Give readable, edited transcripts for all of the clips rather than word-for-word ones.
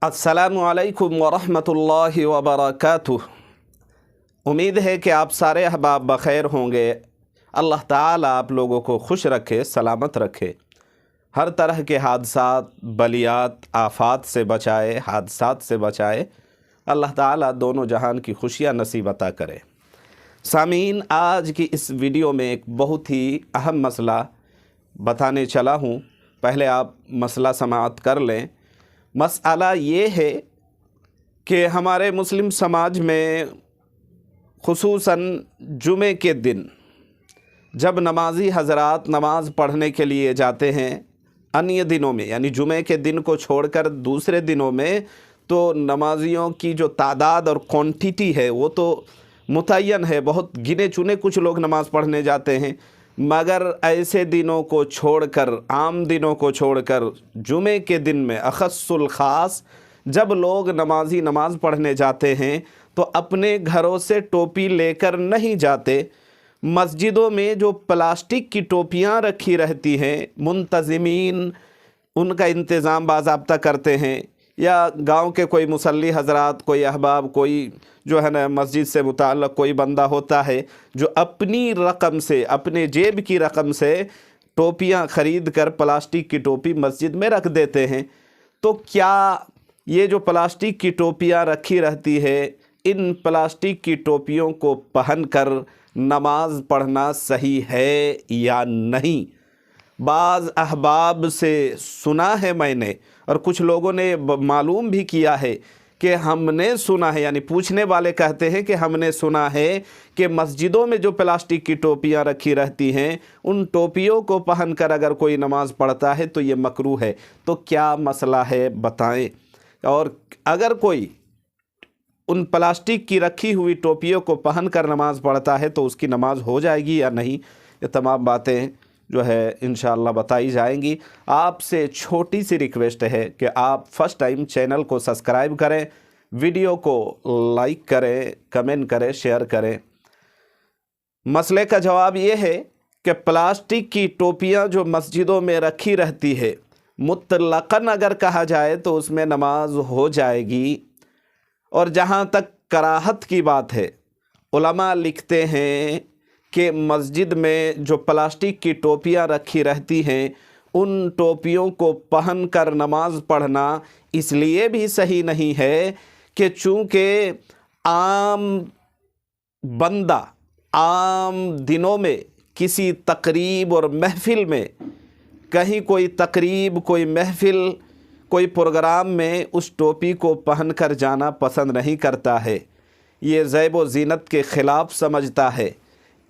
अस्सलामु अलैकुम वरहमतुल्लाहि वबरकातुह। उम्मीद है कि आप सारे अहबाब बख़ैर होंगे। अल्लाह ताला आप लोगों को खुश रखे, सलामत रखे, हर तरह के हादसात, बलियात, आफात से बचाए, हादसात से बचाए। अल्लाह ताला दोनों जहान की खुशियाँ नसीब अता करे। सामीन, आज की इस वीडियो में एक बहुत ही अहम मसला बताने चला हूँ। पहले आप मसला समाअत कर लें। मसला ये है कि हमारे मुस्लिम समाज में खुसूसन जुमे के दिन जब नमाजी हज़रात नमाज़ पढ़ने के लिए जाते हैं, अन्य दिनों में यानी जुमे के दिन को छोड़कर दूसरे दिनों में तो नमाजियों की जो तादाद और क्वांटिटी है वो तो मुतय्यन है, बहुत गिने चुने कुछ लोग नमाज़ पढ़ने जाते हैं। मगर ऐसे दिनों को छोड़कर, आम दिनों को छोड़कर जुमे के दिन में अख़स्सुल ख़ास जब लोग नमाज़ पढ़ने जाते हैं तो अपने घरों से टोपी लेकर नहीं जाते। मस्जिदों में जो प्लास्टिक की टोपियां रखी रहती हैं, मुंतज़िमीन उनका इंतज़ाम बाज़ाब्ता करते हैं, या गांव के कोई मुसल्ली हज़रात, कोई अहबाब, कोई जो है ना मस्जिद से मुताल्लिक़ कोई बंदा होता है जो अपनी रकम से, अपने जेब की रकम से टोपियां ख़रीद कर प्लास्टिक की टोपी मस्जिद में रख देते हैं। तो क्या ये जो प्लास्टिक की टोपियां रखी रहती है, इन प्लास्टिक की टोपियों को पहनकर नमाज पढ़ना सही है या नहीं? बाज़ अहबाब से सुना है मैंने, और कुछ लोगों ने मालूम भी किया है कि हमने सुना है, यानी पूछने वाले कहते हैं कि हमने सुना है कि मस्जिदों में जो प्लास्टिक की टोपियां रखी रहती हैं, उन टोपियों को पहनकर अगर कोई नमाज़ पढ़ता है तो ये मकरूह है। तो क्या मसला है बताएं। और अगर कोई उन प्लास्टिक की रखी हुई टोपियों को पहनकर नमाज़ पढ़ता है तो उसकी नमाज हो जाएगी या नहीं, ये तमाम बातें जो है इंशाअल्लाह बताई जाएंगी। आपसे छोटी सी रिक्वेस्ट है कि आप फर्स्ट टाइम चैनल को सब्सक्राइब करें, वीडियो को लाइक करें, कमेंट करें, शेयर करें। मसले का जवाब ये है कि प्लास्टिक की टोपियां जो मस्जिदों में रखी रहती है, मुतलक़न अगर कहा जाए तो उसमें नमाज हो जाएगी। और जहाँ तक कराहत की बात है, उलमा लिखते हैं कि मस्जिद में जो प्लास्टिक की टोपियां रखी रहती हैं, उन टोपियों को पहनकर नमाज पढ़ना इसलिए भी सही नहीं है कि चूँकि आम बंदा आम दिनों में किसी तकरीब और महफ़िल में, कहीं कोई तकरीब, कोई महफ़िल, कोई प्रोग्राम में उस टोपी को पहनकर जाना पसंद नहीं करता है, ये ज़ैब व ज़ीनत के ख़िलाफ़ समझता है,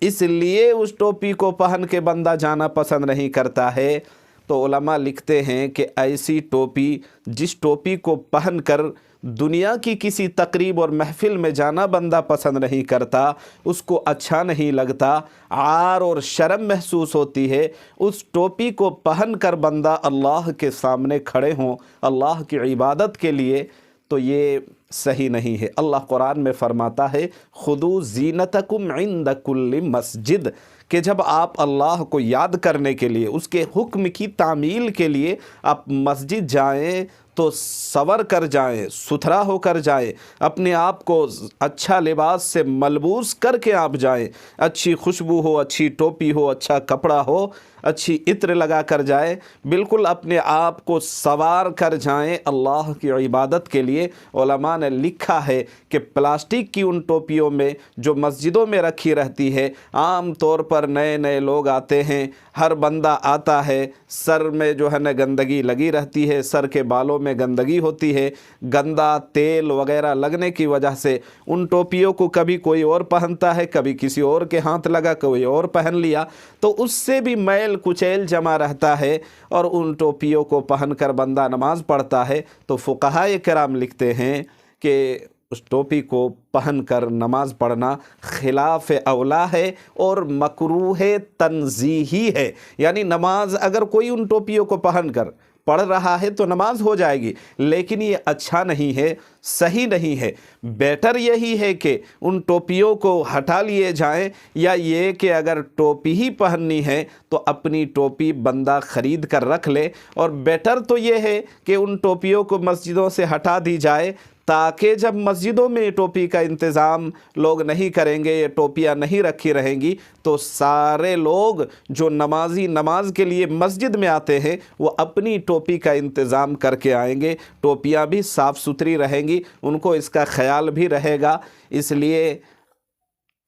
इसलिए उस टोपी को पहन के बंदा जाना पसंद नहीं करता है। तो उलमा लिखते हैं कि ऐसी टोपी, जिस टोपी को पहनकर दुनिया की किसी तकरीब और महफ़िल में जाना बंदा पसंद नहीं करता, उसको अच्छा नहीं लगता, आर और शर्म महसूस होती है, उस टोपी को पहनकर बंदा अल्लाह के सामने खड़े हों अल्लाह की इबादत के लिए, तो ये सही नहीं है। अल्लाह कुरान में फरमाता है, खुदू ज़ीनतकुम इंद कुल्लि मस्जिद, कि जब आप अल्लाह को याद करने के लिए, उसके हुक्म की तामील के लिए आप मस्जिद जाएं तो सवर कर जाएं, सुथरा होकर जाएं, अपने आप को अच्छा लिबास से मलबूस करके आप जाएं, अच्छी खुशबू हो, अच्छी टोपी हो, अच्छा कपड़ा हो, अच्छी इत्र लगा कर जाए, बिल्कुल अपने आप को सवार कर जाएं अल्लाह की इबादत के लिए। उलमा ने लिखा है कि प्लास्टिक की उन टोपियों में जो मस्जिदों में रखी रहती है, आम तौर पर नए नए लोग आते हैं, हर बंदा आता है, सर में जो है ना गंदगी लगी रहती है, सर के बालों में गंदगी होती है, गंदा तेल वगैरह लगने की वजह से उन टोपियों को कभी कोई और पहनता है, कभी किसी और के हाथ लगा, कोई और पहन लिया, तो उससे भी मैल कुचैल जमा रहता है और उन टोपियों को पहनकर बंदा नमाज पढ़ता है। तो फुक़हाए किराम लिखते हैं कि उस टोपी को पहनकर नमाज पढ़ना खिलाफ औला है और मकरूह तंज़ीही है। यानी नमाज अगर कोई उन टोपियों को पहनकर पढ़ रहा है तो नमाज हो जाएगी, लेकिन ये अच्छा नहीं है, सही नहीं है। बेटर यही है कि उन टोपियों को हटा लिए जाएं, या ये कि अगर टोपी ही पहननी है तो अपनी टोपी बंदा ख़रीद कर रख ले। और बेटर तो ये है कि उन टोपियों को मस्जिदों से हटा दी जाए, ताकि जब मस्जिदों में टोपी का इंतज़ाम लोग नहीं करेंगे, ये टोपियाँ नहीं रखी रहेंगी, तो सारे लोग जो नमाज के लिए मस्जिद में आते हैं वो अपनी टोपी का इंतज़ाम करके आएंगे। टोपियाँ भी साफ़ सुथरी रहेंगी, उनको इसका ख्याल भी रहेगा। इसलिए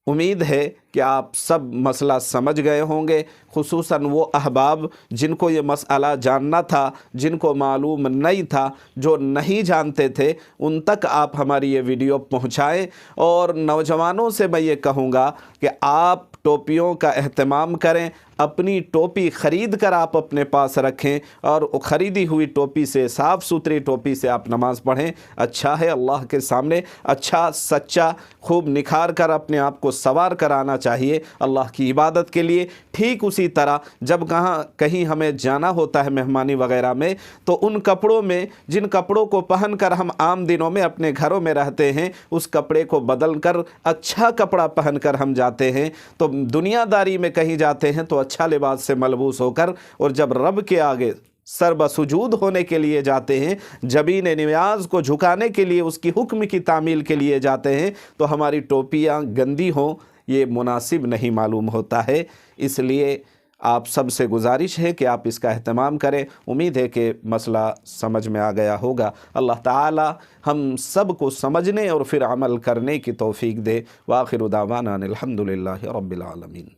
उम्मीद है कि आप सब मसला समझ गए होंगे, खुसूसन वो अहबाब जिनको ये मसला जानना था, जिनको मालूम नहीं था, जो नहीं जानते थे, उन तक आप हमारी ये वीडियो पहुंचाएं। और नौजवानों से मैं ये कहूँगा कि आप टोपियों का एहतमाम करें, अपनी टोपी ख़रीद कर आप अपने पास रखें, और ख़रीदी हुई टोपी से, साफ़ सुथरी टोपी से आप नमाज़ पढ़ें। अच्छा है अल्लाह के सामने अच्छा सच्चा खूब निखार कर अपने आप को सवार कर आना चाहिए अल्लाह की इबादत के लिए। ठीक उसी तरह जब कहीं हमें जाना होता है मेहमानी वगैरह में, तो उन कपड़ों में, जिन कपड़ों को पहन कर हम आम दिनों में अपने घरों में रहते हैं, उस कपड़े को बदल कर अच्छा कपड़ा पहन कर हम जाते हैं। तो दुनियादारी में कहीं जाते हैं तो अच्छा लिबास से मलबूस होकर, और जब रब के आगे सर बसुजूद होने के लिए जाते हैं, जबीन नियाज़ को झुकाने के लिए, उसकी हुक्म की तामील के लिए जाते हैं, तो हमारी टोपियाँ गंदी हों ये मुनासिब नहीं मालूम होता है। इसलिए आप सबसे गुजारिश है कि आप इसका एहतमाम करें। उम्मीद है कि मसला समझ में आ गया होगा। अल्लाह ताला हम सब को समझने और फिर अमल करने की तौफीक दे। व आखिर दावाना अनिल हम्दुलिल्लाहि रब्बिल आलमीन।